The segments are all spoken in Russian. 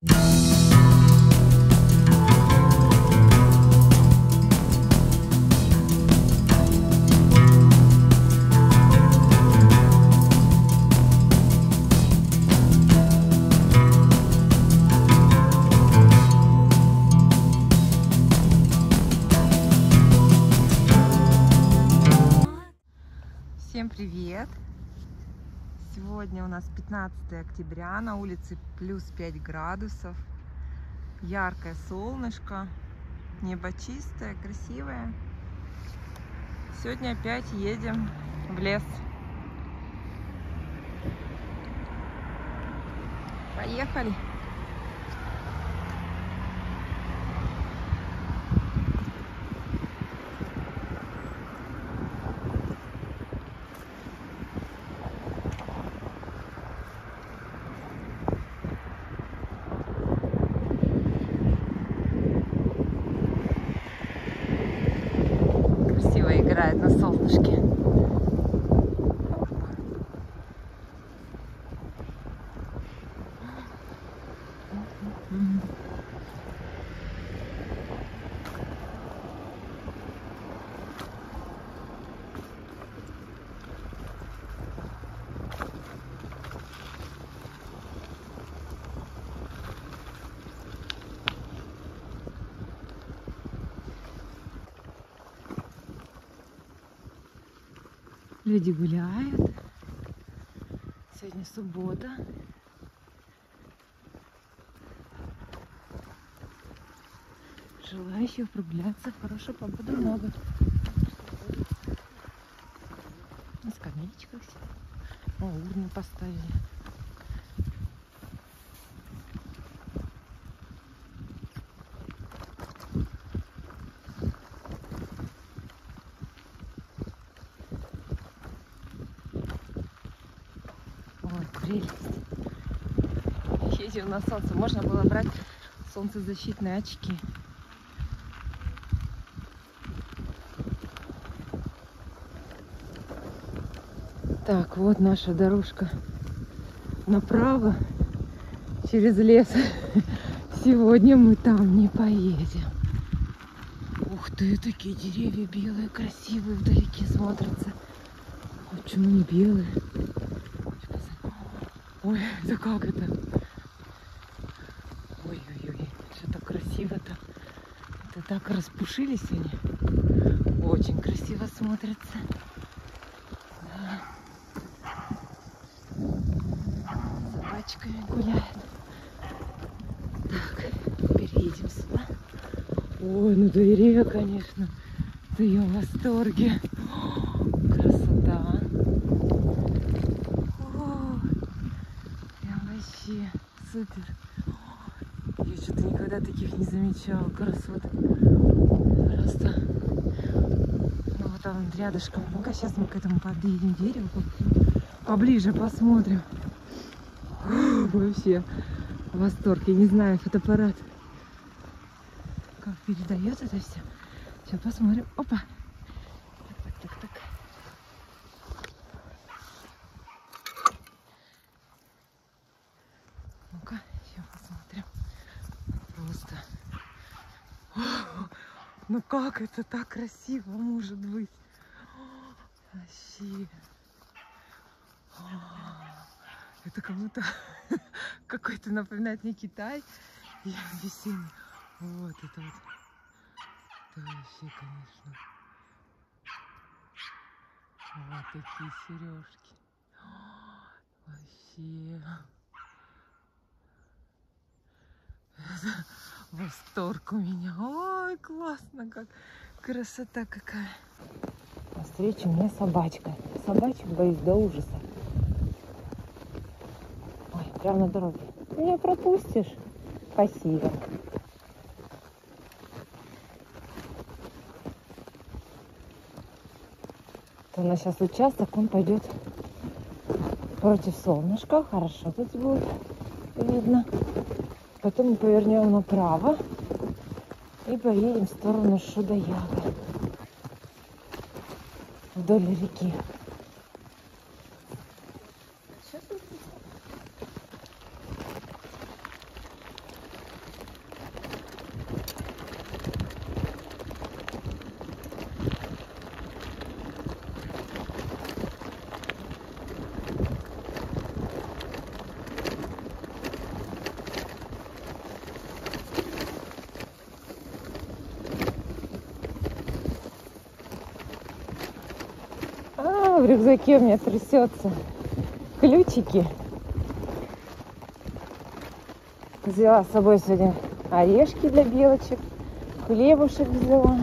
Всем привет! Сегодня у нас 15 октября, на улице плюс 5 градусов, яркое солнышко, небо чистое, красивое. Сегодня опять едем в лес. Поехали! Играет на солнышке. Люди гуляют. Сегодня суббота. Желающих прогуляться в хорошую погоду много. На скамеечках сидят. О, урны поставили. Ой, прелесть. Едем на солнце. Можно было брать солнцезащитные очки. Так, вот наша дорожка направо через лес. Сегодня мы там не поедем. Ух ты, такие деревья белые, красивые, вдалеке смотрятся. А почему не белые? Ой, это как это? Ой-ой-ой, что так красиво-то. Это так распушились они. Очень красиво смотрятся. Да. Собачками гуляют. Так, переедем сюда. Ой, ну деревья, конечно. Да я в восторге. Красота. Супер. Я что-то никогда таких не замечала. Красот. Просто. Ну вот там рядышком. Ну-ка, сейчас мы к этому подъедем дереву. Поближе посмотрим. Вообще восторг. Я не знаю, фотоаппарат как передает это все. Сейчас посмотрим. Опа. Так. Ну-ка, сейчас посмотрим. Просто. Ну как это так красиво может быть? Вообще. Это как будто какой-то напоминает мне Китай. И весенний. Вот это вот. Это вообще, конечно. Вот такие сережки. Вообще. Восторг у меня. Ой, классно как. Красота какая. Навстречу мне собачка. Собачек боюсь до ужаса. Ой, прямо на дороге. Ты меня пропустишь? Спасибо. У нас сейчас участок, он пойдет против солнышка. Хорошо тут будет видно. Потом мы повернем направо и поедем в сторону Шуда-Ягы вдоль реки. в рюкзаке у меня трясется. Ключики. Взяла с собой сегодня орешки для белочек. Хлебушек взяла.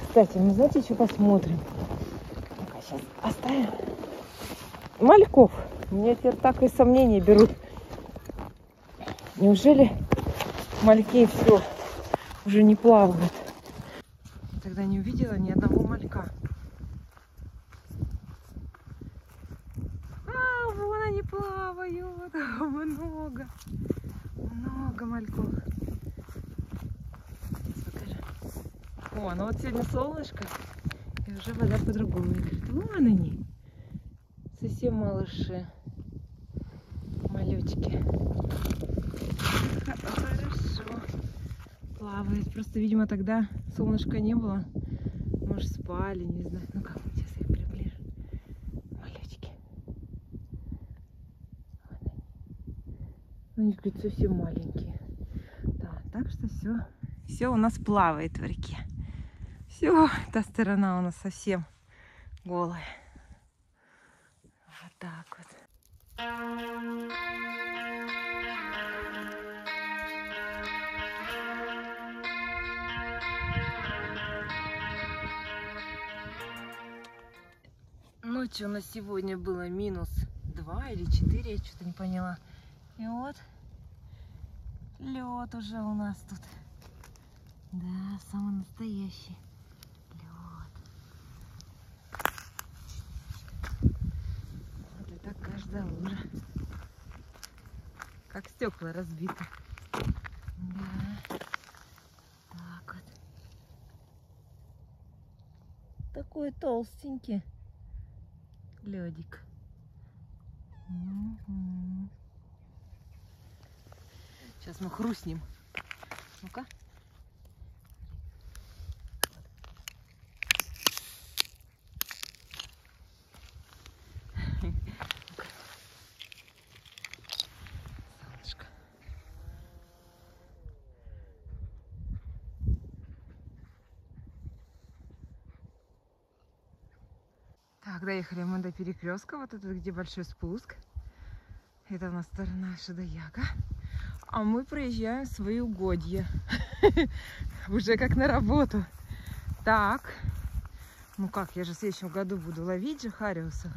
Кстати, мы знаете, что посмотрим? Ну-ка, сейчас оставим. Мальков. У меня теперь так и сомнения берут. Неужели мальки все уже не плавают? Тогда не увидела ни одного малька. А, вон они плавают. Много. Много мальков. Покажи. О, ну вот сегодня солнышко, и уже вода по-другому играет. Вон они. Совсем малыши. Малючки. Хорошо. Плавает. Просто, видимо, тогда солнышка не было. Может, спали, не знаю. Ну как, сейчас я их приближу. Малючки. Ну, они, говорит, совсем маленькие. Да, так что все у нас плавает в реке. Все, та сторона у нас совсем голая. Вот так вот. Ночью у нас сегодня было -2 или 4, я что-то не поняла. И вот лед уже у нас тут. Да, самый настоящий лед. Вот это каждая лужа. Как стекла разбиты. Да. Так вот. Такой толстенький ледик. Сейчас мы хрустнем. Ну-ка. Солнышко. Так, доехали мы до перекрестка, вот это где большой спуск. Это у нас сторона Шадаяга. А мы проезжаем свои угодья. Уже как на работу. Так. Ну как, я же в следующем году буду ловить же хариусов.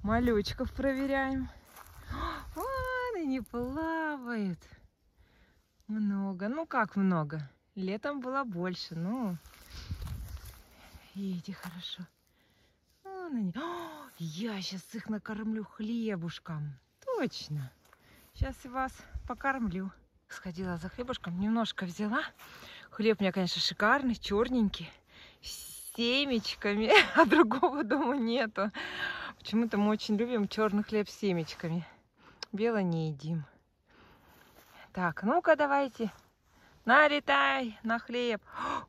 Малючков проверяем. Вон они плавают. Много. Ну как много? Летом было больше. Ну, видите, хорошо. Вон они. О, я сейчас их накормлю хлебушком. Точно. Сейчас я вас покормлю. Сходила за хлебушком, немножко взяла. Хлеб у меня, конечно, шикарный, черненький, с семечками, а другого дома нету. Почему-то мы очень любим черный хлеб с семечками. Белый не едим. Так, ну-ка давайте, налетай на хлеб.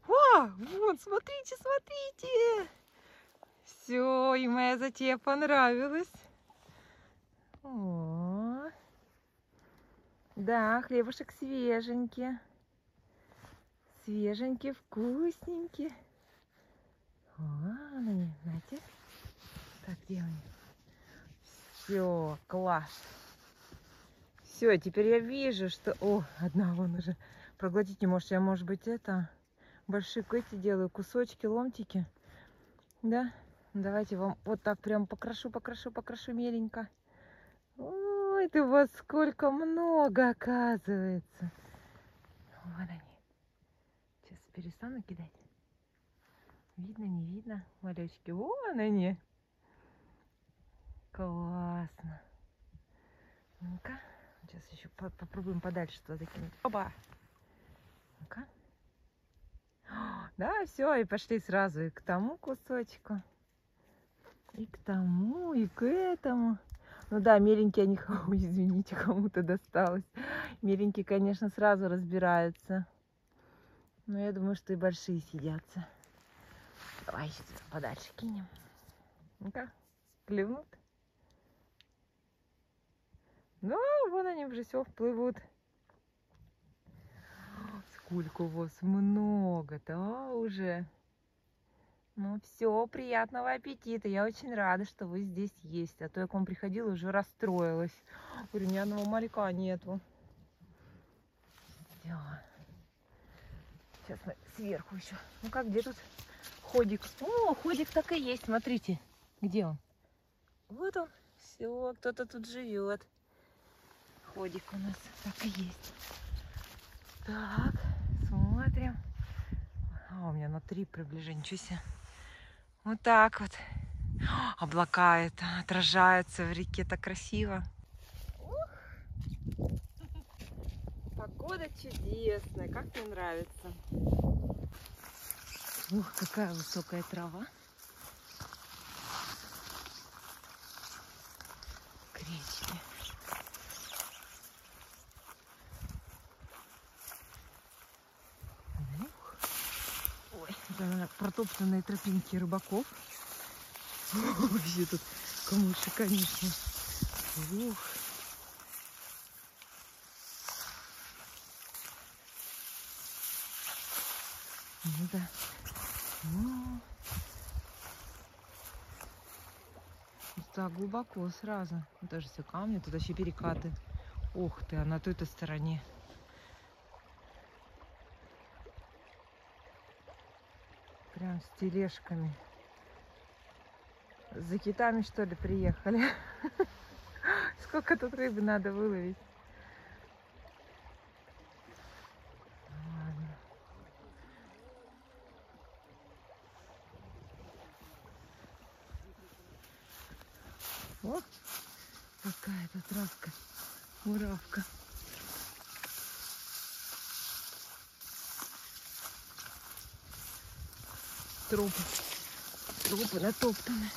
О, вон, смотрите, смотрите. Все, и моя затея понравилась. О, да, хлебушек свеженький. Свеженький, вкусненький. Вон они, знаете. Так делаем. Все, класс. Все, теперь я вижу, что... О, одна вон уже проглотить не может. Я, может быть, это... Большие эти делаю, кусочки, ломтики. Да? Давайте вам вот так прям покрошу меленько. Ой, ты вот сколько много, оказывается. Вот они. Сейчас перестану кидать. Видно, не видно? Малючки. Вон они. Классно. Ну-ка. Сейчас еще попробуем подальше туда закинуть. Опа. Ну-ка. Да, все, и пошли сразу и к тому кусочку. И к тому, и к этому. Ну да, меленькие они, извините, кому-то досталось. Меленькие, конечно, сразу разбираются. Но я думаю, что и большие сидятся. Давай сейчас подальше кинем. Ну-ка, клюнут. Ну, вон они уже все вплывут. Сколько у вас много, да, уже. Ну все, приятного аппетита. Я очень рада, что вы здесь есть. А то я к вам приходила и уже расстроилась. Говорю, ни одного малька нету. Всё. Сейчас мы сверху еще. Ну как, где тут ходик? О, ходик так и есть, смотрите. Где он? Вот он. Все, кто-то тут живет. Ходик у нас так и есть. Так, смотрим. А, у меня на 3 приближения. Ничего себе. Вот так вот. Облака это отражаются в реке. Так красиво. Погода чудесная. Как мне нравится. Ух, какая высокая трава. К речке. Ой, это протоптанные тропинки рыбаков. Вообще тут камыши, конечно. Ух. Ну да. Ну. Так глубоко сразу. Даже все камни, тут еще перекаты. Ух ты, а на той-то стороне. Прям с тележками. За китами, что ли, приехали? Сколько тут рыбы надо выловить? Ладно. Вот какая-то травка, муравка. Трупы натоптаны.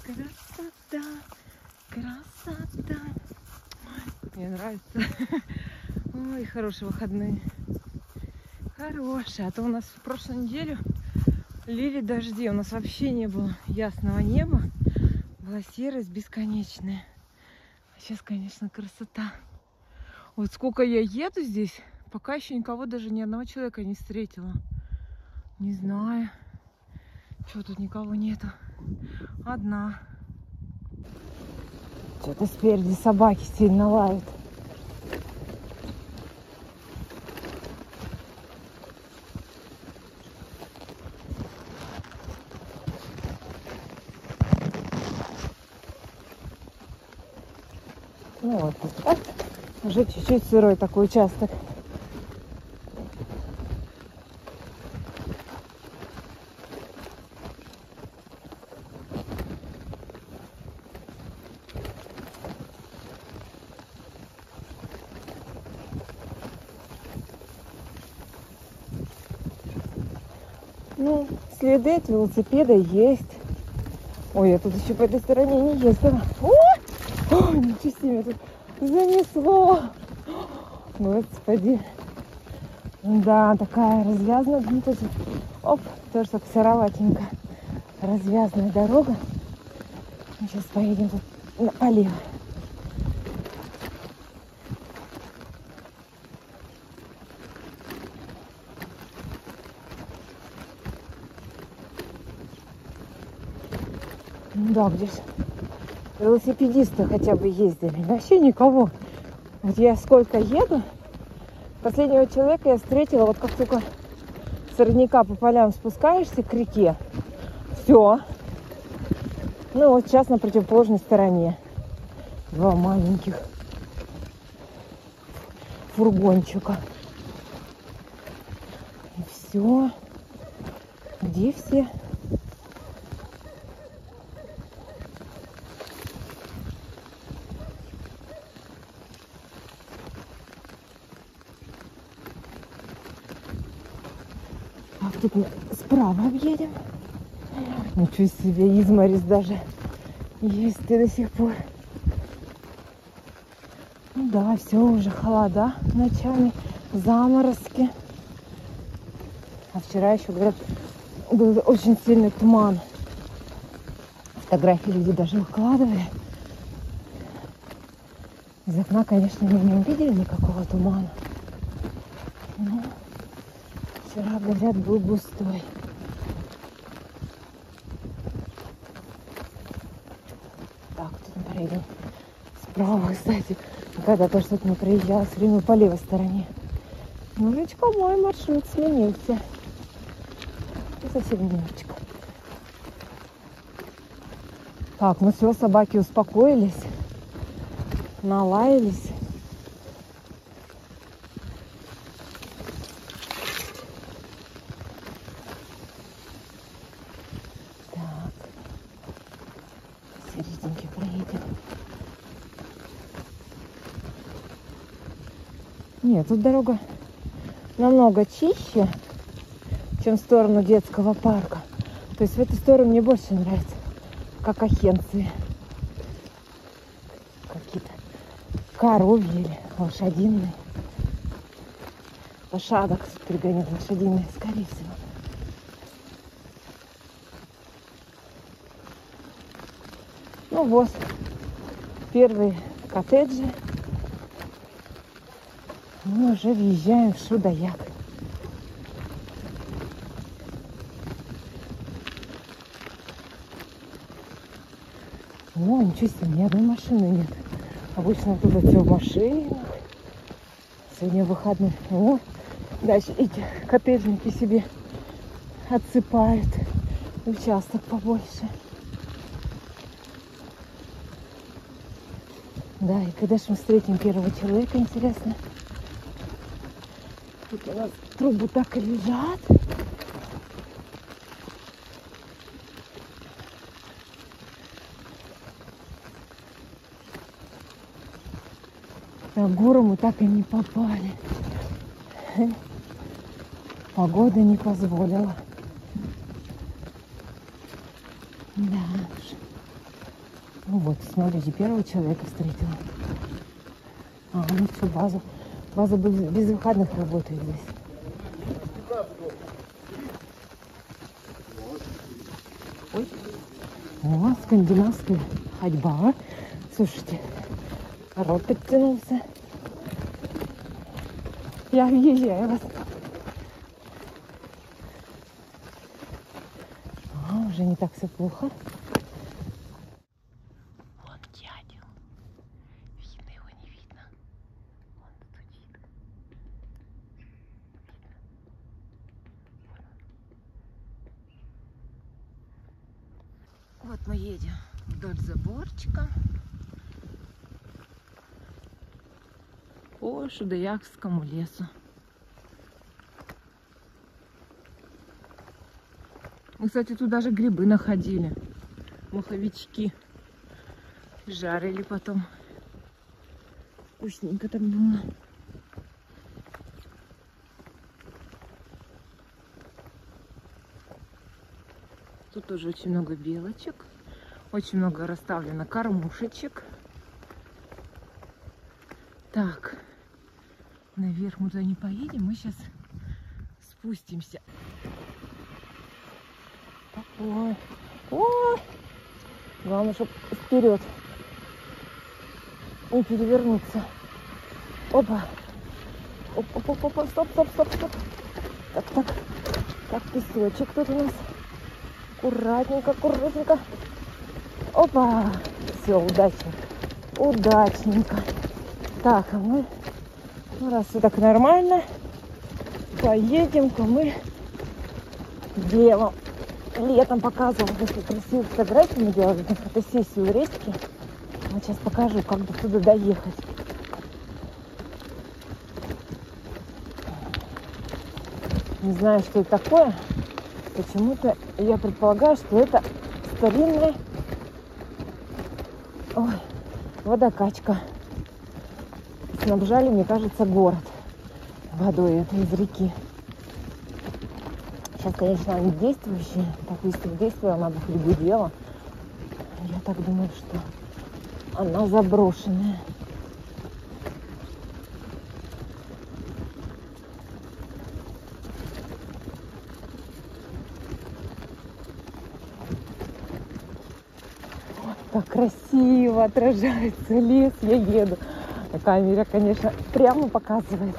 Красота, красота. Мне нравится. Ой, хорошие выходные. Хорошие. А то у нас в прошлую неделю лили дожди. У нас вообще не было ясного неба. Была серость бесконечная. А сейчас, конечно, красота. Вот сколько я еду здесь, пока еще никого, даже ни одного человека не встретила. Не знаю. Чего тут никого нету. Одна. Что-то спереди собаки сильно лают. Ну вот, так. Уже чуть-чуть сырой такой участок. Ну, следы от велосипеда есть. Ой, я тут еще по этой стороне не ездила. Ой, ничего себе, тут занесло. Господи. Да, такая развязная. Ну, тут, оп, тоже так сероватенько. Развязная дорога. Мы сейчас поедем тут налево. Да, где же велосипедисты хотя бы ездили. Вообще никого. Вот я сколько еду, последнего человека я встретила, вот как только с родника по полям спускаешься к реке, все. Ну вот сейчас на противоположной стороне. 2 маленьких фургончика. И все. Где все? Тут мы справа объедем. Ничего себе, изморозь даже есть и до сих пор. Ну да, все уже холода ночами, заморозки. А вчера еще, говорят, был очень сильный туман. Фотографии люди даже выкладывали. Из окна, конечно, мы не увидели никакого тумана. Но вчера, говорят, был густой. Так, тут мы проедем справа, кстати. Когда-то что-то не проезжала, все время по левой стороне. Немножечко мой маршрут сменился. И совсем немножечко. Так, ну все, собаки успокоились. Налаялись. Так. Серединки проедем. Нет, тут дорога намного чище, чем в сторону детского парка. То есть в эту сторону мне больше нравится. Как ахенцы. Какие-то коровьи или лошадиные. Лошадок тут пригоняют, лошадиные, скорее всего. Ну вот, первые коттеджи. Мы уже въезжаем в Шудаяк. О, ничего себе, ни одной машины нет. Обычно тут все в машинах. Сегодня выходной. О, дальше эти коттеджники себе отсыпают. Участок побольше. Да, и когда же мы встретим первого человека, интересно. Тут у нас трубы так и лежат. На гору мы так и не попали. Погода не позволила. Да уж. Ну вот, смотрите, первого человека встретила. А, ну все, база. База без выходных работает здесь. Ой. О, скандинавская ходьба. Слушайте, рот подтянулся. Я въезжаю вас. А, уже не так все плохо. Вон дядя. Видно его, не видно. Вон стучит. Вот мы едем вдоль заборчика по Шудаякскому лесу. Мы, кстати, тут даже грибы находили. Маховички. Жарили потом. Вкусненько так было. Тут тоже очень много белочек. Очень много расставлено кормушечек. Так. Наверх мы туда не поедем. Мы сейчас спустимся. Ой. О! Главное, чтобы вперед не перевернуться. Опа. Опа. Стоп. Так. Так, песочек тут у нас. Аккуратненько. Опа. Все, удачненько. Так, а мы, ну, раз все так нормально, поедем-ка мы делом. Летом показывала, какие красивые фотографии мы делали на фотосессию у речки. Вот сейчас покажу, как до туда доехать. Не знаю, что это такое. Почему-то я предполагаю, что это старинная водокачка. Снабжали, мне кажется, город водой этой из реки. Сейчас, конечно, она действующая. Так, если бы действовала, она бы хоть гудела. Я так думаю, что она заброшенная. как красиво отражается лес. Я еду. Камера, конечно, прямо показывает.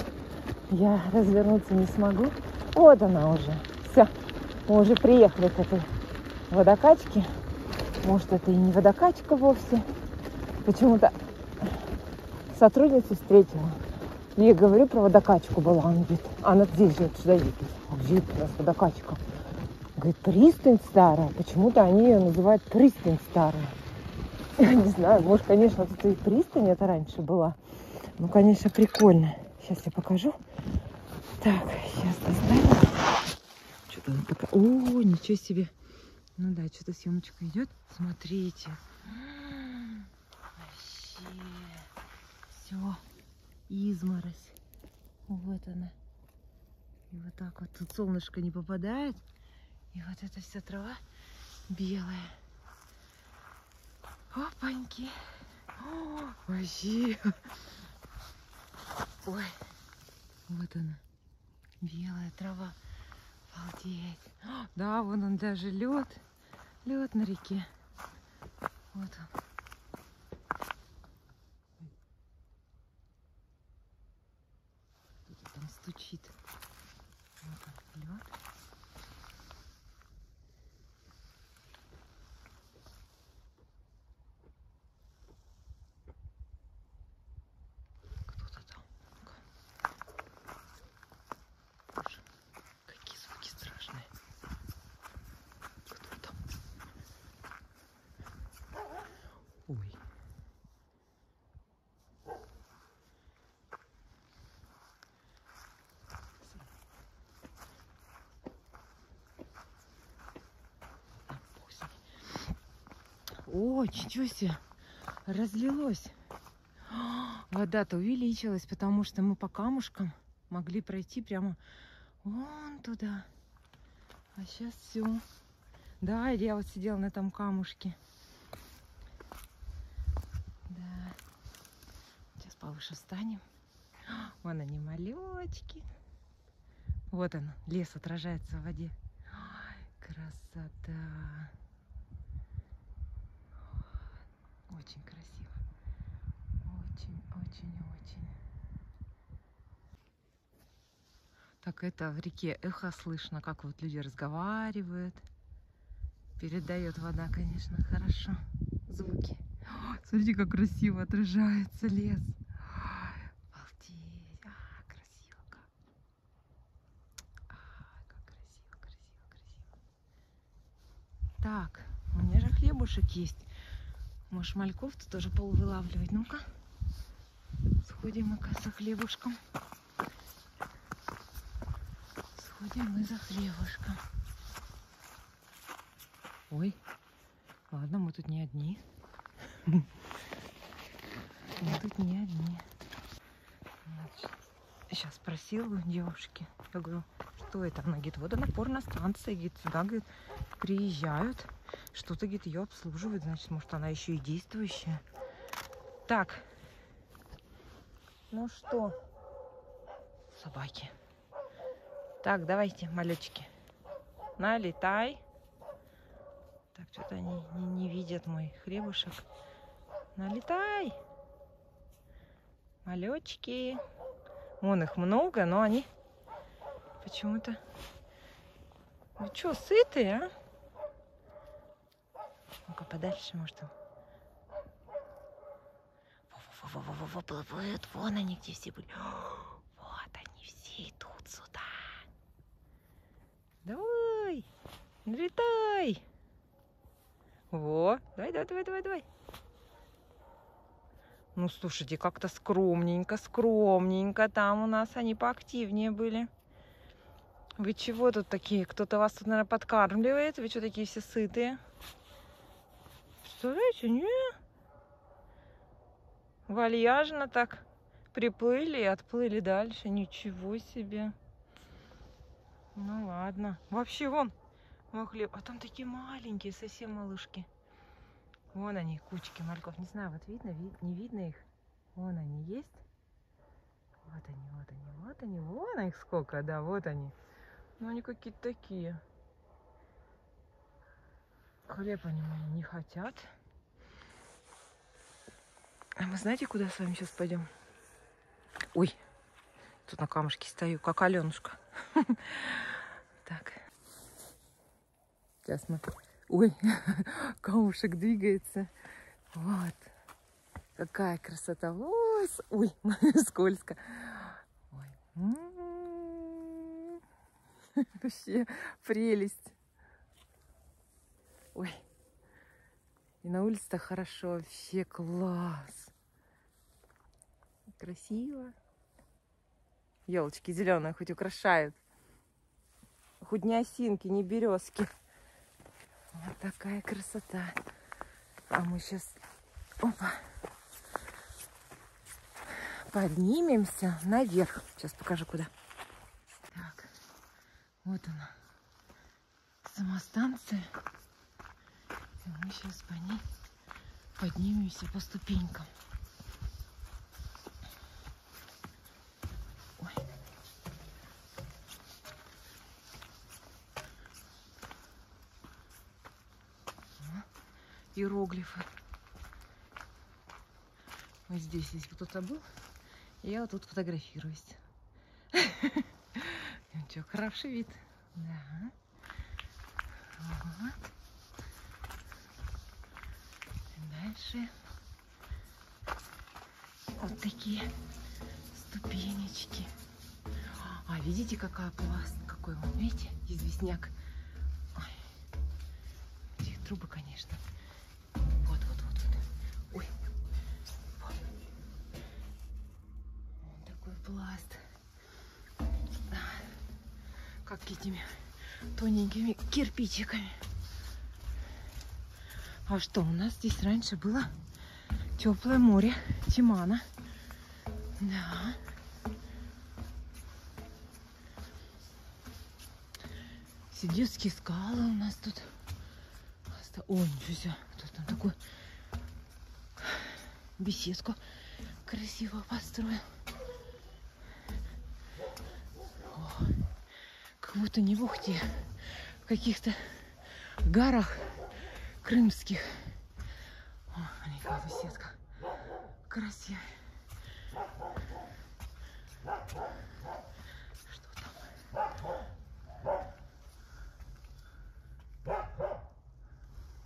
Я развернуться не смогу. Вот она уже. Все. Мы уже приехали к этой водокачке. Может, это и не водокачка вовсе. Почему-то сотрудницу встретила. Я говорю, про водокачку была. Он говорит, она здесь живет, сюда едет. Где у нас водокачка? Говорит, пристань старая. Почему-то они ее называют пристань старая. Я не знаю, может, конечно, тут и пристань это раньше была. Ну, конечно, прикольно. Сейчас я покажу. Так, сейчас достанем. Что-то он пока... О, ничего себе. Ну да, что-то съемочка идет. Смотрите. Вообще. Все. Изморозь. Вот она. И вот так вот. Тут солнышко не попадает. И вот эта вся трава белая. Опаньки. О, вообще. Ой. Вот она. Белая трава. Обалдеть. Да, вон он даже лед. Лед на реке. Вот он. Кто-то там стучит. Вот он, лед. Кто-то там. Боже, какие звуки страшные. Кто там? Ой. О, ничего себе, разлилось. Вода-то увеличилась, потому что мы по камушкам могли пройти прямо вон туда. А сейчас все. Да, я вот сидела на этом камушке. Да. Сейчас повыше встанем. Вон они, малечки. Вот он, лес отражается в воде. Ой, красота. Очень красиво. Очень, очень, очень. Так, это в реке эхо слышно, как вот люди разговаривают. Передает вода, конечно, хорошо. Звуки. Ой, смотрите, как красиво отражается лес. Ой, обалдеть. Красиво как. Как красиво, красиво, красиво. Так, у меня же хлебушек есть. Может, мальков-то тоже пол вылавливать. Ну-ка. Сходим мы за хлебушком. Сходим мы за хлебушком. Ой, ладно, мы тут не одни. Мы тут не одни. Сейчас спросила у девушки. Я говорю, что это? Она говорит, водонапорная станция. Говорит, сюда, говорит, приезжают. Что-то, говорит, ее обслуживают. Значит, может, она еще и действующая. Так. Ну что? Собаки. Так, давайте, малечки. Налетай. Так, что-то они не видят мой хлебушек. Налетай. Малечки. Вон их много, но они почему-то... Ну что, сытые, а? Ну-ка, подальше, может, там. Во-во-во-во-во, плывают. Вон они где все были. Вот они все идут сюда. Давай, налетай. Во, давай, давай, давай, давай, давай. Ну, слушайте, как-то скромненько, скромненько. Там у нас они поактивнее были. Вы чего тут такие? Кто-то вас тут, наверное, подкармливает? Вы что такие все сытые? Представляете, не? Вальяжно так приплыли и отплыли дальше. Ничего себе. Ну, ладно. Вообще, вон, мой хлеб. А там такие маленькие, совсем малышки. Вон они, кучки мальков. Не знаю, вот видно, не видно их. Вон они есть. Вот они, вот они, вот они. Вон их сколько, да, вот они. Ну, они какие-то такие. Хлеб они мои не хотят. А мы знаете, куда с вами сейчас пойдем? Ой, тут на камушке стою, как Аленушка. Так. Сейчас мы... Ой, камушек двигается. Вот. Какая красота. Ой, ой, скользко. Ой. Вообще прелесть. Ой. И на улице-то хорошо. Вообще класс. Красиво. Елочки зеленые хоть украшают. Хоть не осинки, не березки. Вот такая красота. А мы сейчас опа, поднимемся наверх. Сейчас покажу, куда. Так, вот она. Сама станция. И мы сейчас по ней поднимемся по ступенькам. Ой. Иероглифы. Вот здесь, если кто-то был, я вот тут фотографируюсь. Что, хороший вид. Да. Вот. Дальше вот такие ступенечки. А видите, какая пласт, какой он, видите, известняк. Ой. Эти трубы, конечно. Вот. Ой. Вот. Вот такой пласт. Как этими тоненькими кирпичиками. А что, у нас здесь раньше было теплое море Тимана. Да. Сидельские скалы у нас тут. Ой, ничего себе. Кто там такой беседку красиво построил. О, как будто не в Ухте, в каких-то горах крымских. О, смотри, какая беседка. Красивая. Что там?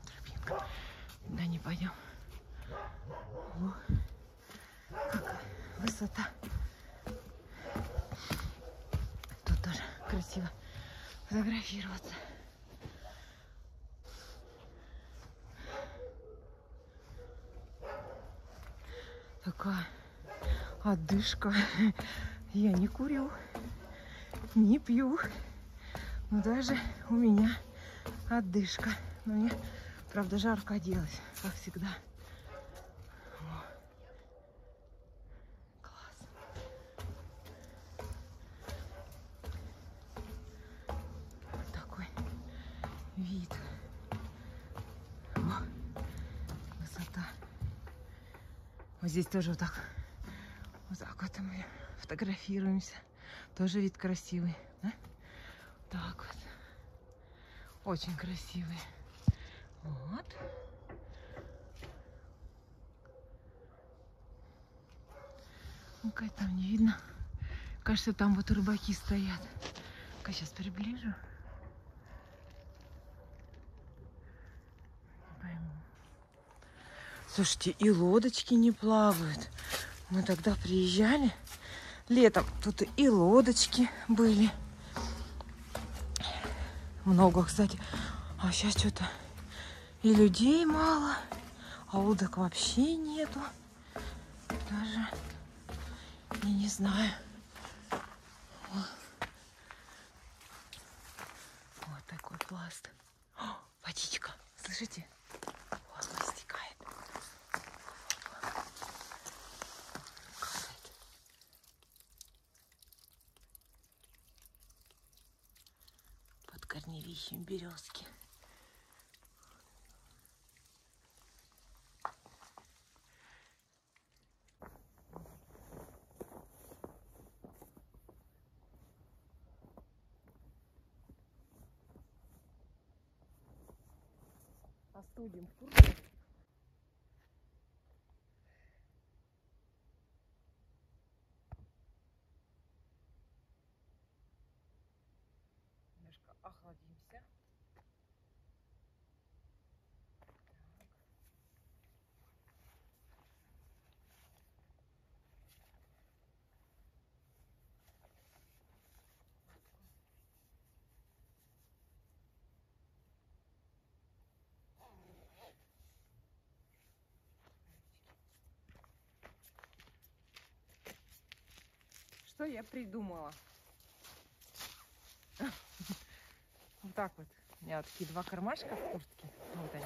Тропинка. Да не пойдем. О, какая высота. Тут тоже красиво фотографироваться. Такая отдышка. Я не курю, не пью. Но даже у меня отдышка. Но мне, правда, жарко оделась, как всегда. О, класс. Вот такой вид. О, высота. Вот здесь тоже вот так вот мы фотографируемся. Тоже вид красивый, да? Так вот. Очень красивый. Вот. Ну-ка, там не видно. Кажется, там вот рыбаки стоят. Ну-ка, сейчас приближу. Не пойму. Слушайте, и лодочки не плавают. Мы тогда приезжали летом. Тут и лодочки были. Много, кстати. А сейчас что-то и людей мало, а лодок вообще нету. Даже я не знаю. Вот такой пласт. О, водичка, слышите? Вот она стекает. Капает. Под корневищем березки. Остудим. садимся. Что я придумала? Вот так вот. У меня вот такие два кармашка в куртке. Вот они.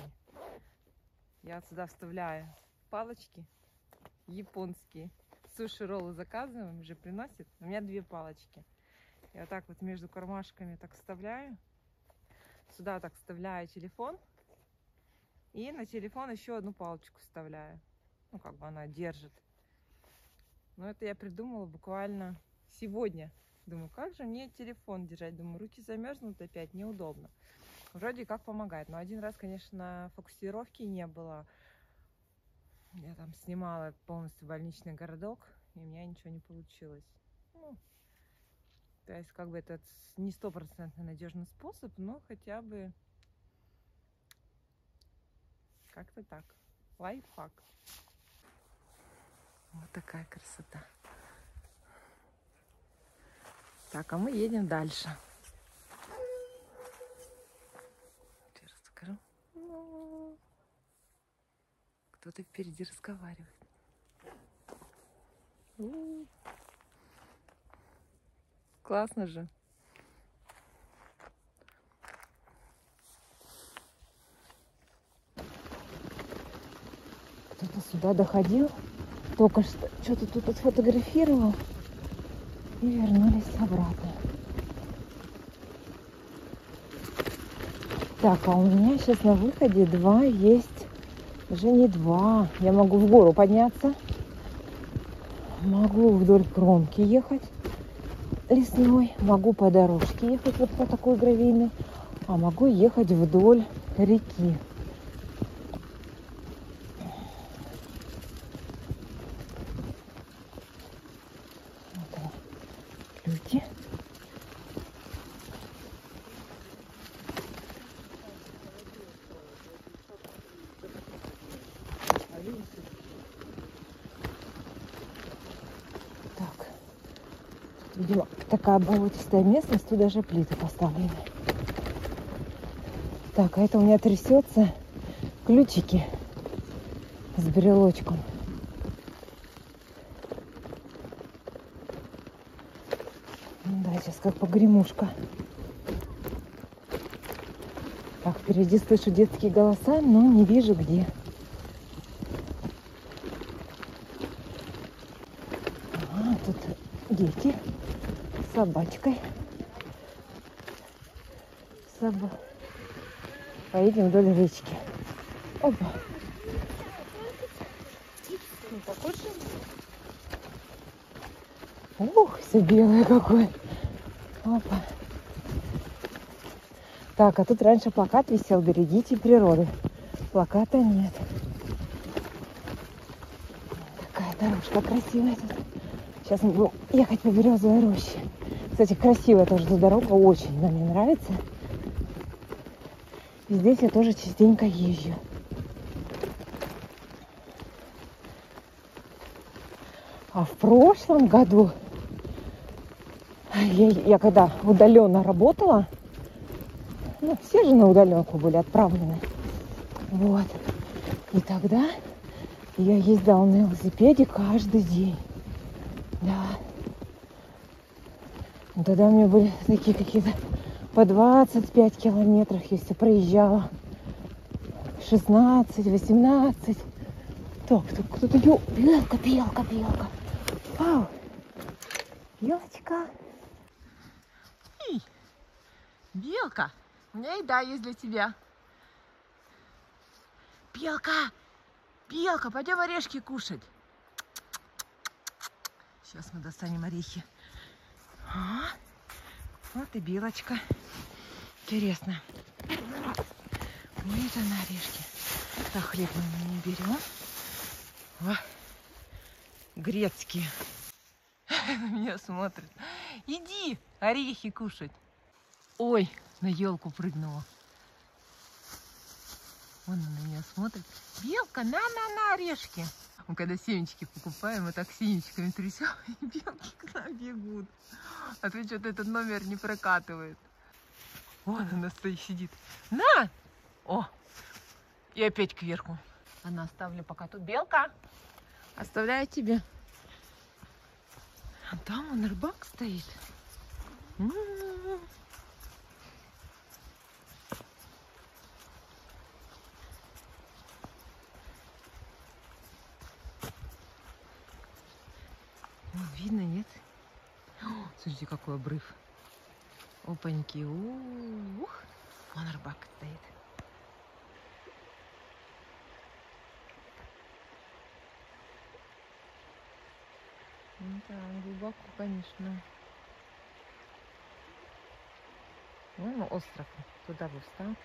Я вот сюда вставляю палочки японские. Суши-роллы заказываем, уже приносят. У меня две палочки. Я вот так вот между кармашками так вставляю. Сюда так вставляю телефон. И на телефон еще одну палочку вставляю. Ну, как бы она держит. Но это я придумала буквально сегодня. Думаю, как же мне телефон держать? Думаю, руки замерзнут опять, неудобно. Вроде как помогает. Но один раз, конечно, фокусировки не было. Я там снимала полностью больничный городок, и у меня ничего не получилось. Ну, то есть, как бы это не 100% надежный способ, но хотя бы как-то так. Лайфхак. Вот такая красота. Так, а мы едем дальше. Сейчас расскажу. Кто-то впереди разговаривает. Классно же. Кто-то сюда доходил, только что-то тут отфотографировал и вернулись обратно. Так, а у меня сейчас на выходе два есть. Уже не два. Я могу в гору подняться. Могу вдоль кромки ехать лесной. Могу по дорожке ехать вот по такой гравийной. А могу ехать вдоль реки. Вот люди. Так. Видимо, такая болотистая местность, тут даже плиты поставлены. Так, а это у меня трясется ключики с брелочком. Да, сейчас как погремушка. Так, впереди слышу детские голоса, но не вижу где. А, тут дети с собачкой. Поедем вдоль речки. Опа. Ух, все белое какое. Опа. Так, а тут раньше плакат висел: берегите природу. Плаката нет. Такая дорожка красивая тут. Сейчас мы будем ехать по березовой роще. Кстати, красивая тоже эта дорога, очень она мне нравится. И здесь я тоже частенько езжу. А в прошлом году я когда удаленно работала, ну, все же на удаленку были отправлены. Вот. И тогда я ездила на велосипеде каждый день. Да. И тогда у меня были такие какие-то по 25 километров, если проезжала. 16, 18. Так, тут кто-то... Белка. Вау. Белочка. Эй, белка, у меня еда есть для тебя. Белка, пойдем орешки кушать. Сейчас мы достанем орехи. Вот и белочка. Интересно. Вот она, орешки. Так, хлеб мы не берем. Грецкие. На меня смотрят. Иди орехи кушать. Ой, на елку прыгнула. Он на меня смотрит. Белка, на орешки. Мы когда семечки покупаем, мы так семечками трясем, и белки к нам бегут. А то что-то этот номер не прокатывает. Вон она стоит, сидит. На! О! И опять кверху. Она оставлю пока тут. Белка! Оставляю тебе. А там он рыбак стоит. Вот, видно, нет? О, смотрите, какой обрыв. Опаньки. Ух. Вон рыбак стоит. Ну да, глубоко, конечно. Ну, остров. Туда бы встал.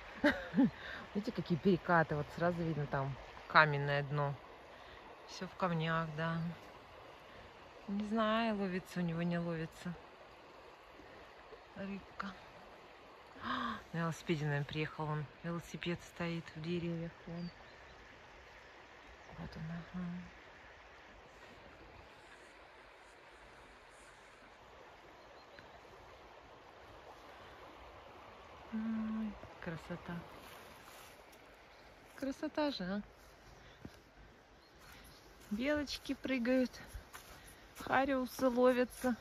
Видите, какие перекаты. Вот сразу видно там каменное дно. Все в камнях, да. Не знаю, ловится у него, не ловится рыбка. На велосипеде, наверное, приехал он. Велосипед стоит в деревьях. Вон. Вот он, ага. Ой, красота. Красота же, а? Белочки прыгают. Хариусы ловятся.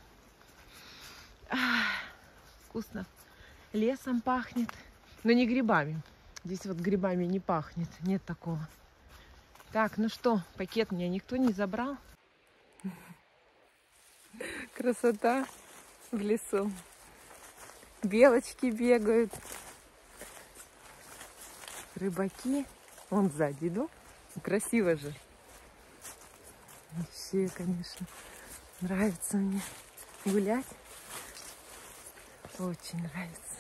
Вкусно. Лесом пахнет. Но не грибами. Здесь вот грибами не пахнет. Нет такого. Так, ну что, пакет меня никто не забрал. Красота в лесу. Белочки бегают. Рыбаки. Вон сзади иду. Красиво же. Вообще, конечно, нравится мне гулять. Очень нравится.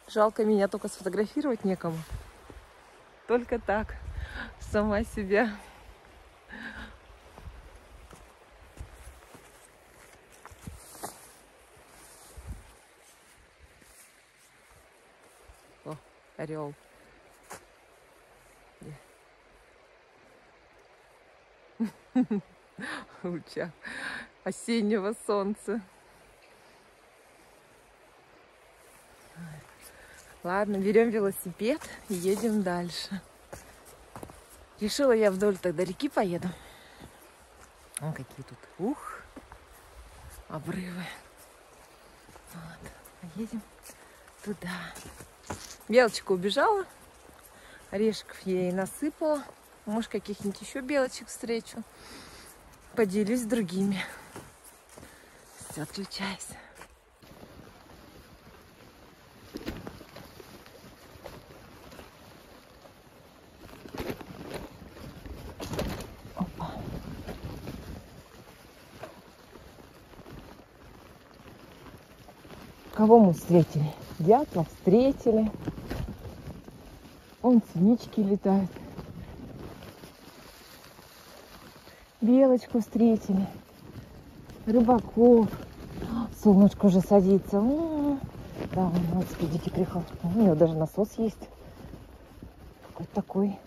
Жалко, меня только сфотографировать некому. Только так. Сама себя. О, орел. В лучах осеннего солнца. Ладно, берем велосипед и едем дальше. Решила я вдоль тогда реки поеду. Вон какие тут, ух, обрывы. Вот. Поедем туда. Белочка убежала. Орешков ей насыпала. Может, каких-нибудь еще белочек встречу. Поделюсь с другими. Все, отключайся. Опа. Кого мы встретили? Дятла встретили. Вон синички летают. Белочку встретили. Рыбаков. Солнышко уже садится. Да, он на велосипедике приехал. У него даже насос есть. Какой-то такой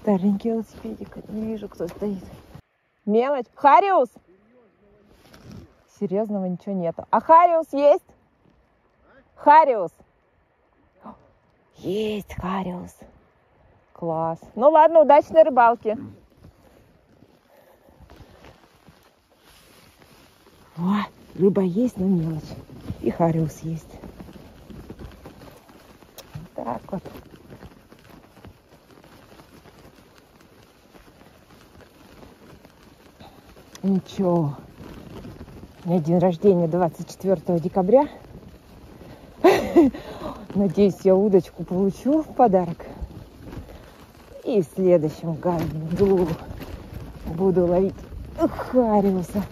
старенький велосипедик. Не вижу, кто стоит. Мелочь. Хариус! Серьезного ничего нету. А Хариус есть? Хариус! Есть Хариус. Класс. Ну ладно, удачной рыбалки. О, рыба есть, но мелочь. И Хариус есть. Вот так вот. Ничего. У меня день рождения 24 декабря. Надеюсь, я удочку получу в подарок. И в следующем году буду ловить Хариуса.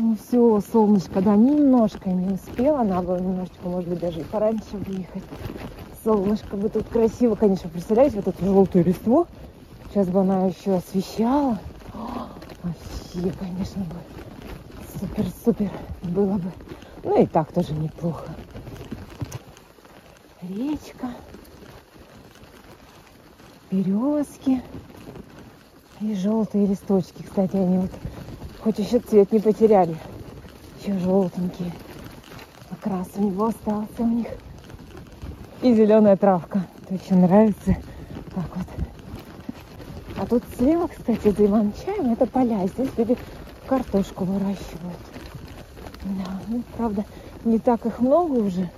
Ну все, солнышко, да, немножко не успела. Надо было немножечко, может быть, даже и пораньше выехать. Солнышко бы тут красиво, конечно, представляете, вот эту желтую листву. Сейчас бы она еще освещала. Вообще, конечно, бы супер-супер было бы. Ну и так тоже неплохо. Речка, березки и желтые листочки. Кстати, они вот хоть еще цвет не потеряли. Еще желтенькие. Окрас у него остался у них. И зеленая травка. Это очень нравится. Так вот. А тут слева, кстати, за Иван-чаем это поля. Здесь люди картошку выращивают. Да, ну, правда, не так их много уже.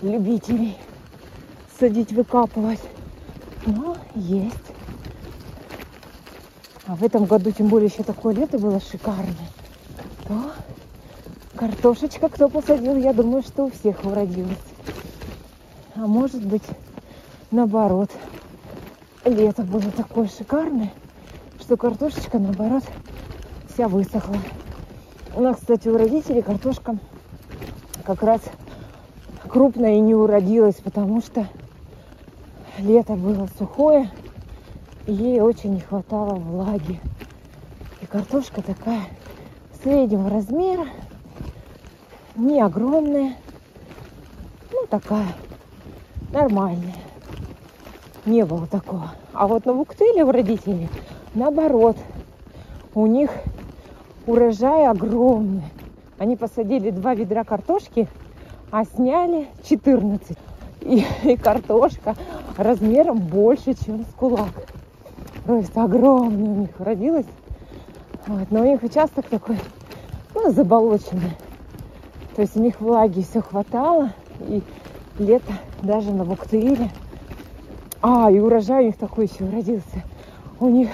Любителей садить, выкапывать. Но есть. А в этом году, тем более, еще такое лето было шикарное. То картошечка кто посадил, я думаю, что у всех уродилась. А может быть, наоборот. Лето было такое шикарное, что картошечка, наоборот, вся высохла. У нас, кстати, у родителей картошка как раз крупная и не уродилась, потому что лето было сухое, и ей очень не хватало влаги. И картошка такая среднего размера, не огромная, ну такая нормальная. Не было такого. А вот на Буктыле у родителей наоборот. У них урожай огромный. Они посадили 2 ведра картошки, а сняли 14. И картошка размером больше, чем с кулак. То есть огромная у них родилась. Вот. Но у них участок такой, ну, заболоченный. То есть у них влаги все хватало. И лето даже на Буктыле. И урожай у них такой еще родился. У них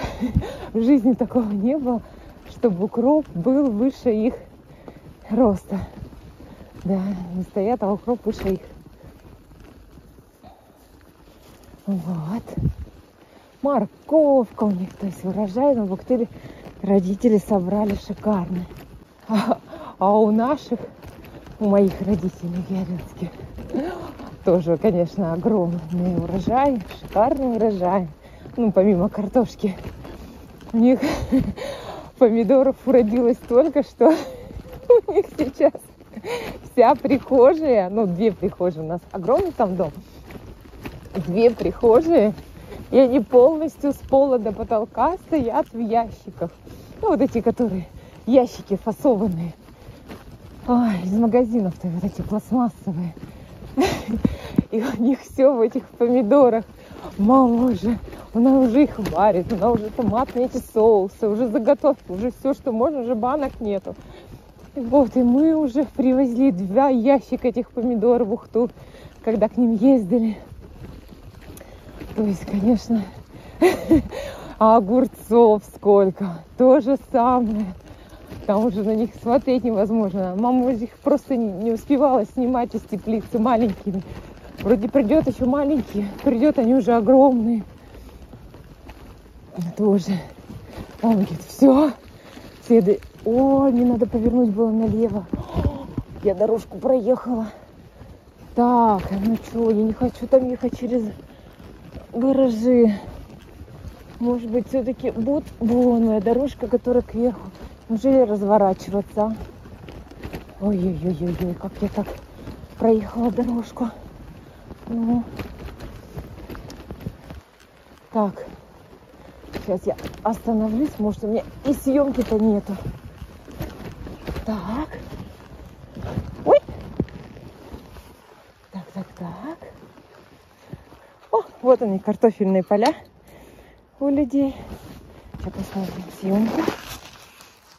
в жизни такого не было, чтобы укроп был выше их роста. Да, не стоят, а укроп выше их. Вот. Морковка у них, то есть урожай на Буктыле родители собрали шикарно. А у наших, у моих родителей георгиевских, тоже, конечно, огромный урожай, шикарный урожай. Ну, помимо картошки. У них помидоров уродилось столько, что у них сейчас вся прихожая, ну, 2 прихожие, у нас огромный там дом, 2 прихожие, и они полностью с пола до потолка стоят в ящиках. Ну, вот эти, которые ящики фасованные. Из магазинов-то вот эти пластмассовые. И у них все в этих помидорах. Мама она уже их варит, она уже томатные эти соусы, уже заготовки, уже все, что можно, уже банок нету. Вот, и мы уже привезли 2 ящика этих помидор в Ухту, когда к ним ездили. То есть, конечно, а огурцов сколько, то же самое. Там уже на них смотреть невозможно. Мама их просто не успевала снимать из теплицы маленькими. Вроде придет еще маленькие, придет, они уже огромные. Тоже. Он говорит, все. Мне надо повернуть было налево. Я дорожку проехала. Так, ну что, я не хочу там ехать через гаражи. Может быть, все-таки будет моя дорожка, которая кверху. Неужели разворачиваться? Ой-ой-ой-ой, как я так проехала дорожку. Ну. Так, сейчас я остановлюсь, может, у меня и съемки-то нету. Так. Ой. Так. Вот они, картофельные поля у людей. Сейчас посмотрим съемку.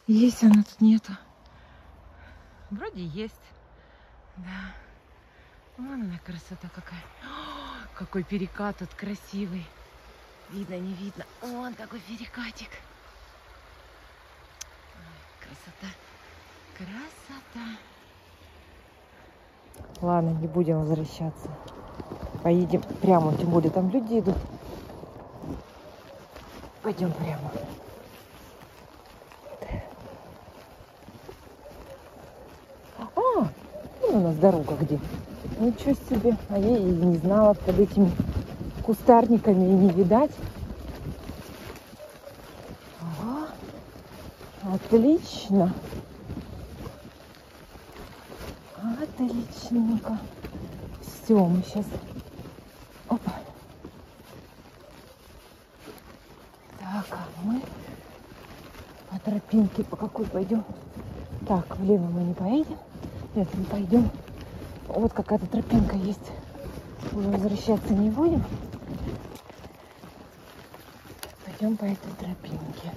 Есть она, тут нету. Вроде есть. Да. Вон она, красота какая. Какой перекат тут красивый. Видно, не видно. Вон какой перекатик. Красота. Ладно, не будем возвращаться. Поедем прямо, тем более там люди идут. Пойдем прямо. Вон у нас дорога где. Ничего себе. А я и не знала, под этими кустарниками и не видать. Ага. Отлично. Отличненько. Все, мы сейчас... Опа. Так, а мы по тропинке по какой пойдем? Так, влево мы не поедем. Нет, не пойдем. Вот какая-то тропинка есть. Уже возвращаться не будем. Пойдем по этой тропинке.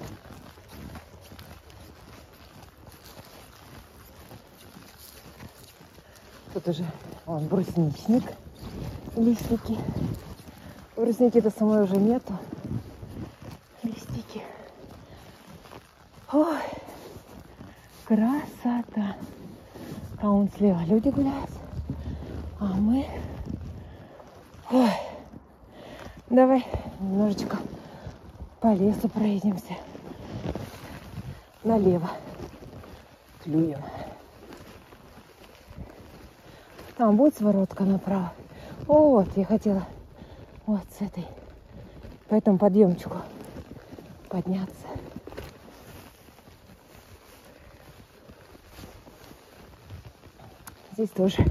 Тут уже вон брусничник, листики. Брусники-то самой уже нету. Листики. Ой, красота. А вон слева люди гуляют. А мы... Ой, давай немножечко по лесу проедемся. Налево. Клюем. Там будет своротка направо. Вот, я хотела вот с этой, по этому подъемчику подняться. Здесь тоже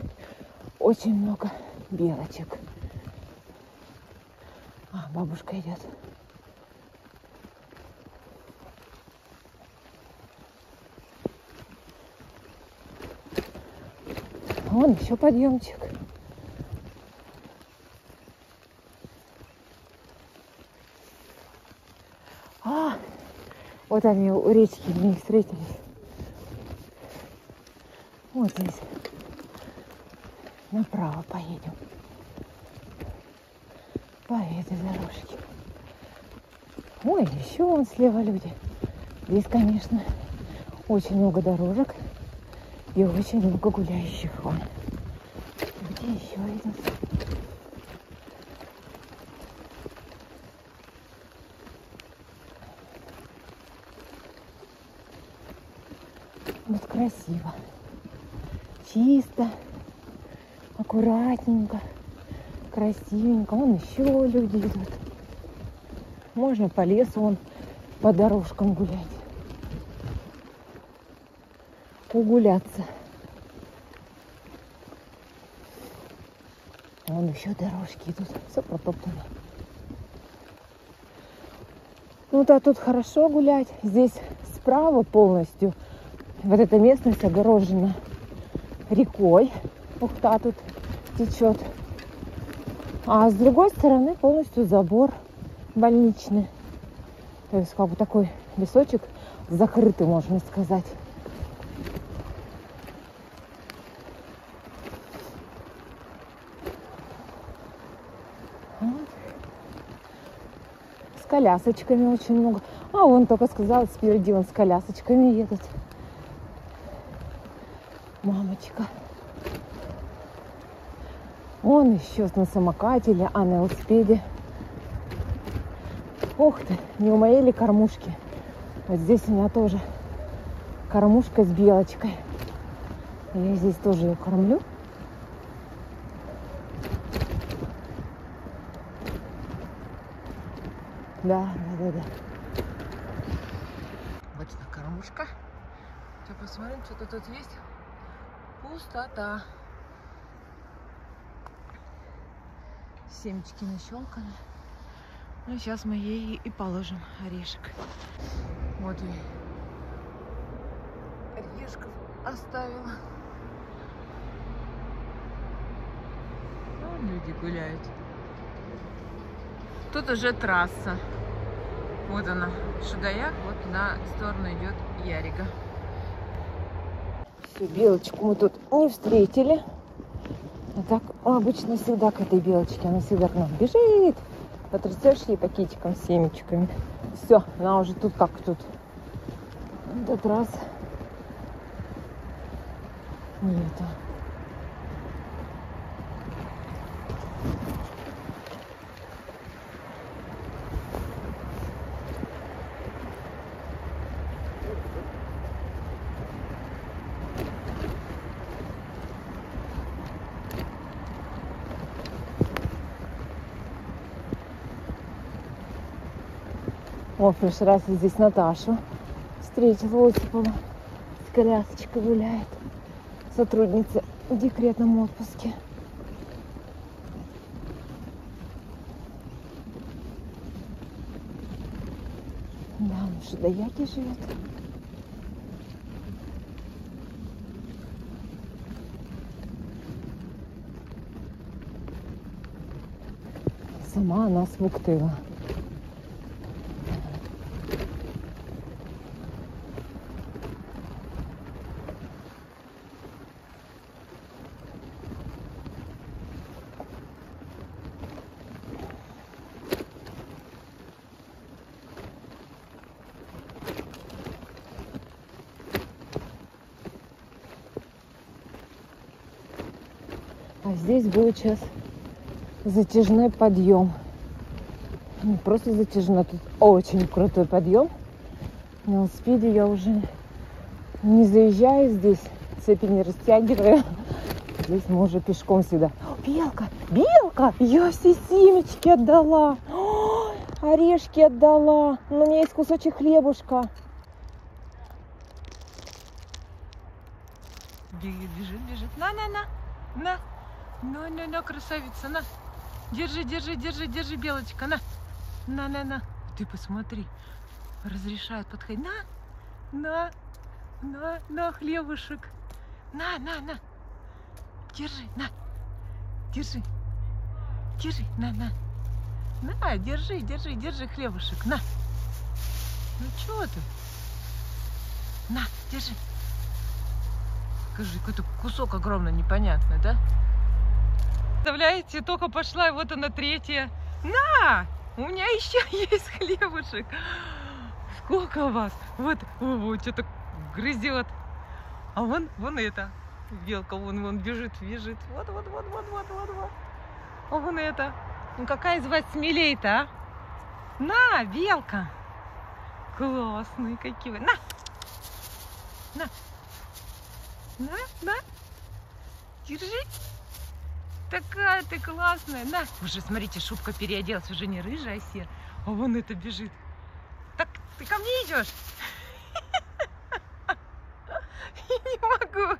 очень много белочек. А, бабушка идет. Вон еще подъемчик. А, вот они у речки мне встретились. Вот здесь. Направо поедем. По этой дорожке. Ой, еще вон слева люди. Здесь, конечно, очень много дорожек и очень много гуляющих. Вон. Где еще идут? Вот красиво. Чисто. Аккуратненько. Красивенько. Вон еще люди идут. Можно по лесу, вон по дорожкам гулять. Угуляться. Вон еще дорожки идут. Все протоптано. Ну да, тут хорошо гулять. Здесь справа полностью вот эта местность огорожена рекой. Ухта тут течет. А с другой стороны полностью забор больничный. То есть как бы такой лесочек закрытый, можно сказать. Вот. С колясочками очень много. А он только сказал, спереди он с колясочками едет. Мамочка. Он еще на самокате или на велосипеде. Ух ты, не у моей ли кормушки? Вот здесь у меня тоже кормушка с белочкой. Я здесь тоже ее кормлю. Да. Вот эта кормушка. Сейчас посмотрим, что-то тут есть. Пустота. Семечки нащелканы. Ну, сейчас мы ей и положим орешек. Вот ей орешков оставила. Вон люди гуляют. Тут уже трасса. Вот она, Шудаяк. Вот на сторону идет Ярига. Все, белочку мы тут не встретили. А так обычно всегда к этой белочке. Она всегда к нам бежит. Потрясешь ей пакетиком с семечками. Все, она уже тут как тут. В этот раз нету. О, в прошлый раз я здесь Наташу встретила, Осипова. С колясочкой гуляет. Сотрудница в декретном отпуске. Да, он в Шадаяке живет. Сама она с Вуктыла. А здесь будет сейчас затяжной подъем. Не просто затяжной, тут очень крутой подъем. На велосипеде я уже не заезжаю здесь, цепи не растягиваю. Здесь мы уже пешком всегда. Белка, белка! Я все семечки отдала. Ой, орешки отдала. Но у меня есть кусочек хлебушка. Бежит, бежит. На. На, красавица, на. Держи, белочка, на. Ты посмотри. Разрешают подходить. На, хлебушек. На. Держи, на. Держи, на, держи хлебушек, на. Ну, чего ты? На, держи. Скажи, какой-то кусок огромный, непонятный, да? Представляете, только пошла, и вот она третья. На! У меня еще есть хлебушек. Сколько вас? Вот, что-то грызет. А вон это. Белка, вон бежит. Вот. А вон это. Ну какая из вас смелей-то, а? На, белка. Классные какие вы. На. Держи. Такая ты классная. На. Уже, смотрите, шубка переоделась. Уже не рыжая, а серая. А вон это бежит. Так, ты ко мне идешь? Я не могу.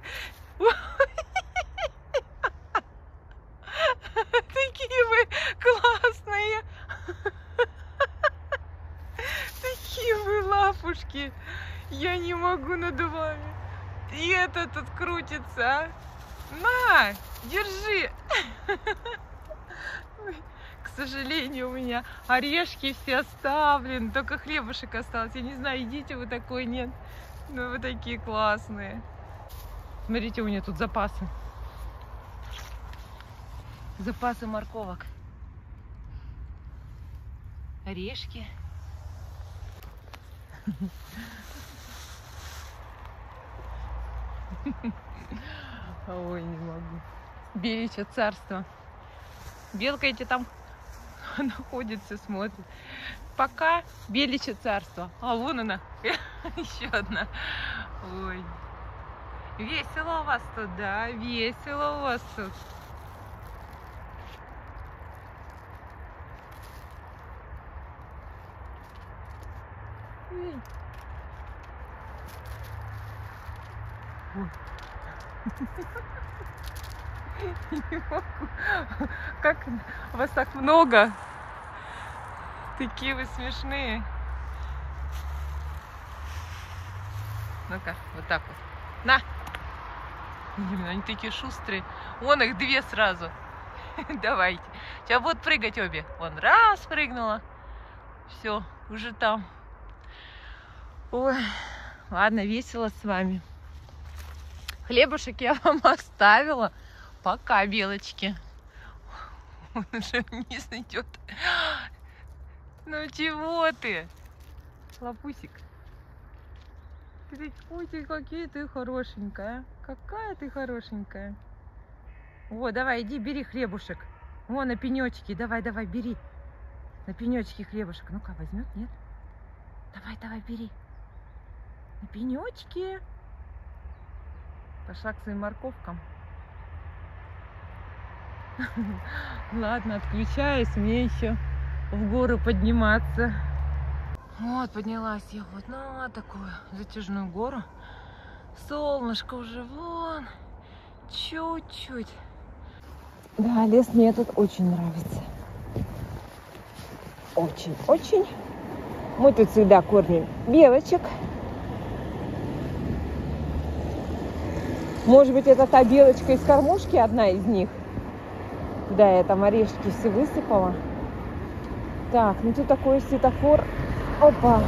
Такие вы классные. Такие вы лапушки. Я не могу над вами. И это тут крутится, а? На, держи. К сожалению, у меня орешки все оставлены, только хлебушек остался. Я не знаю, едите вы такой, нет. Но вы такие классные. Смотрите, у меня тут запасы. Запасы морковок. Орешки. Ой, не могу. Беличье царство. Белка эти там находится, смотрит. Пока беличье царство. А вон она. Еще одна. Ой. Весело у вас тут, да? Весело у вас тут. Не могу. Как вас так много? Такие вы смешные. Ну-ка, вот так вот. На! Они такие шустрые. Вон их две сразу. Давайте. Сейчас будут прыгать обе. Вон раз прыгнула. Все, уже там. Ой, ладно, весело с вами. Хлебушек я вам оставила. Пока, белочки. Он уже вниз идет. Ну чего ты? Лапусик. Ой, ты какие ты хорошенькая. Какая ты хорошенькая. Вот, давай, иди, бери хлебушек. Вон на пенечке. Давай, бери. На пенечке хлебушек. Ну-ка, возьмет, нет? Давай, бери. На пенечке. Пошла к своим морковкам. Ладно, отключаюсь. Мне еще в горы подниматься. Вот, поднялась я вот на такую затяжную гору. Солнышко уже вон, чуть-чуть. Да, лес мне тут очень нравится. Очень-очень. Мы тут всегда кормим белочек. Может быть, это та белочка из кормушки, одна из них. Да, я там орешки все высыпала. Так, ну тут такой светофор. Опа.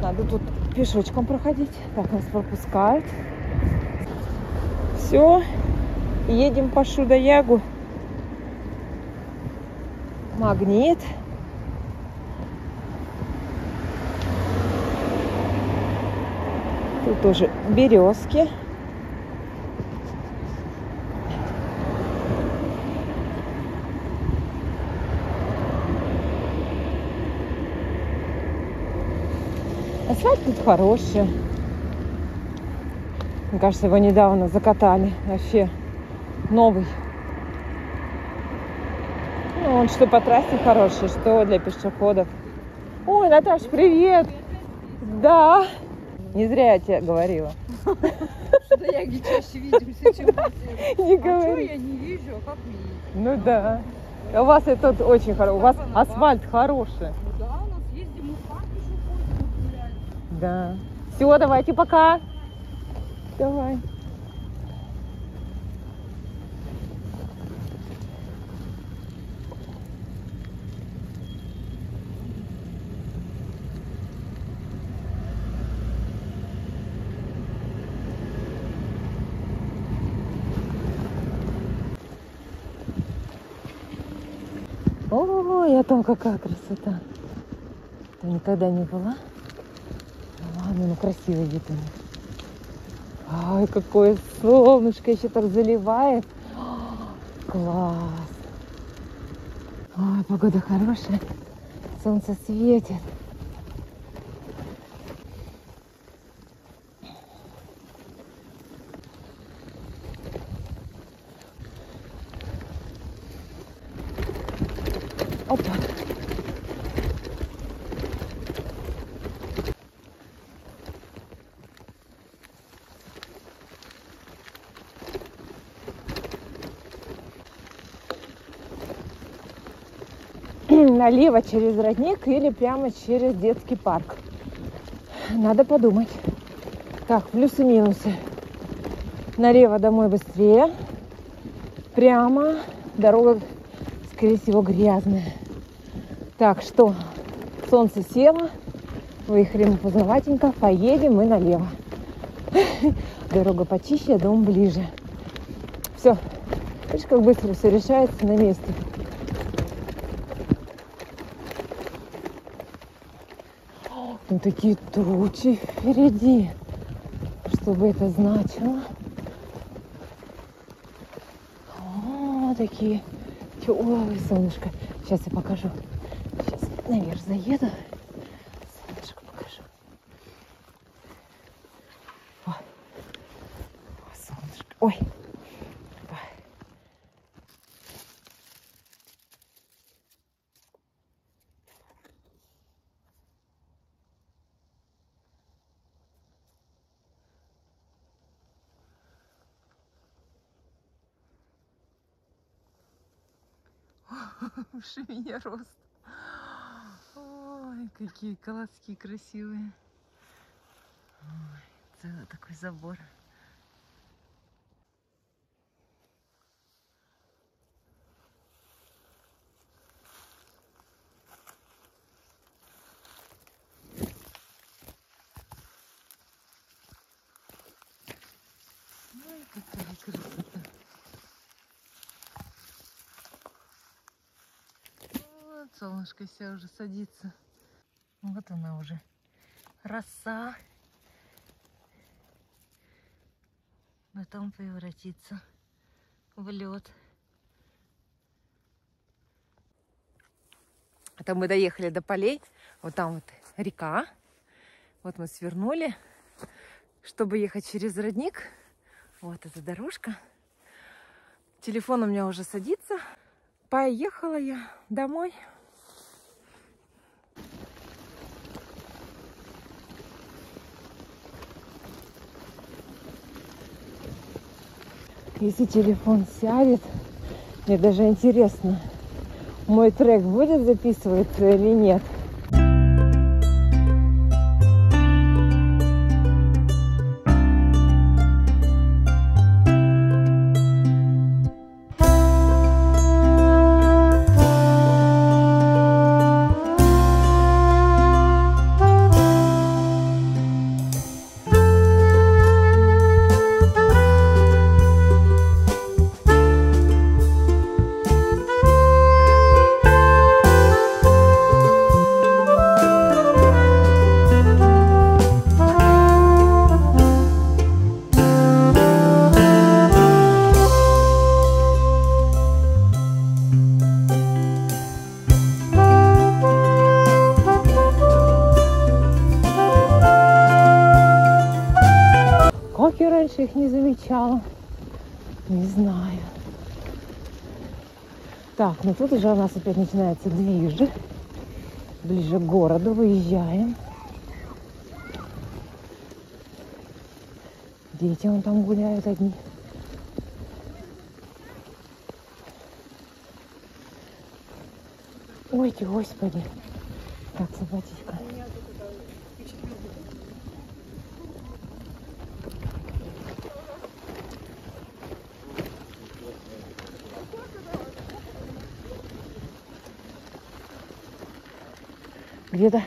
Надо тут пешочком проходить. Так, нас пропускают. Все. Едем по Шуда-Ягу. Магнит. Тут тоже березки. Асфальт тут хороший. Мне кажется, его недавно закатали. Вообще новый. Ну, он что по трассе хороший, что для пешеходов. Ой, Наташ, привет! Да. Не зря я тебе говорила. Да я не чаще видимся, чем Не что говори. я не вижу, а как видеть? Ну да. У вас это очень хорошо. У вас асфальт хороший. Ну да, у нас ездим, мы в парк еще ходим, гуляем. Да. Все, давайте пока. Давай. Ой, а там какая красота. Там никогда не была. Ну ладно, ну красивый вид у них. Ай, какое солнышко еще так заливает. Класс. Ой, погода хорошая. Солнце светит. Опа. Налево через родник или прямо через детский парк. Надо подумать. Так, плюсы-минусы. Налево домой быстрее. Прямо. Дорога, скорее всего, грязная. Так, что? Солнце село. Выехали мы поздноватенько. Поедем мы налево. Дорога почище, дом ближе. Все. Видишь, как быстро все решается на месте. Там такие тучи впереди. Что бы это значило? О, такие теплые, солнышко. Сейчас я покажу. Сейчас наверх заеду. Солнышко покажу. О, солнышко. Ой. Выше меня рост. Ой, какие колоски красивые. Ой, целый такой забор. Ой, какая красота. Вот солнышко вся уже садится. Вот она уже. Роса. Потом превратится в лед. Это мы доехали до полей. Вот там вот река. Вот мы свернули, чтобы ехать через родник. Вот эта дорожка. Телефон у меня уже садится. Поехала я домой. Если телефон сядет, мне даже интересно, мой трек будет записываться или нет. Как я раньше их не замечала, не знаю. Так, ну тут уже у нас опять начинается ближе к городу, выезжаем. Дети вон там гуляют одни. Ой, ты, господи, как симпатично. Где-то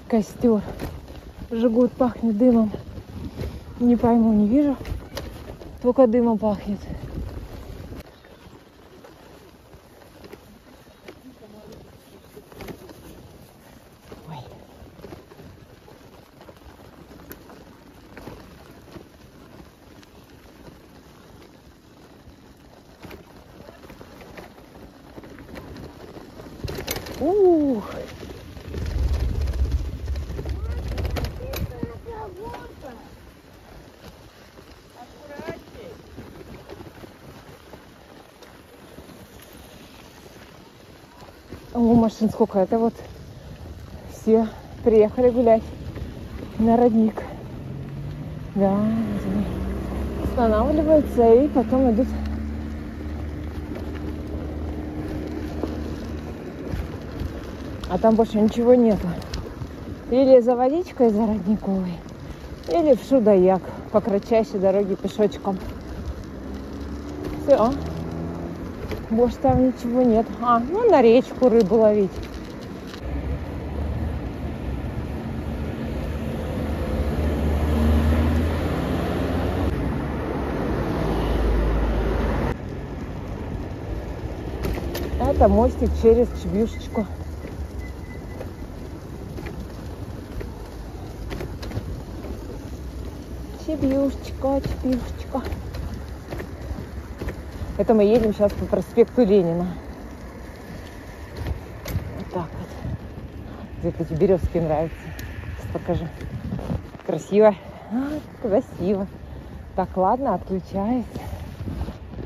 костер жгут, пахнет дымом. Не пойму, не вижу. Только дымом пахнет. Ой. Ух. О, машин сколько. Это вот все приехали гулять на родник. Да, останавливаются и потом идут. А там больше ничего нету. Или за водичкой, за родниковой, или в Шудаяк по кратчайшей дороге пешочком. Все. Больше там ничего нет. Ну на речку рыбу ловить. Это мостик через Чебюшечку. Чебюшечка, Чебюшечка. Это мы едем сейчас по проспекту Ленина. Вот так вот. Где эти березки нравятся. Сейчас покажу. Красиво. Красиво. Так, ладно, отключается.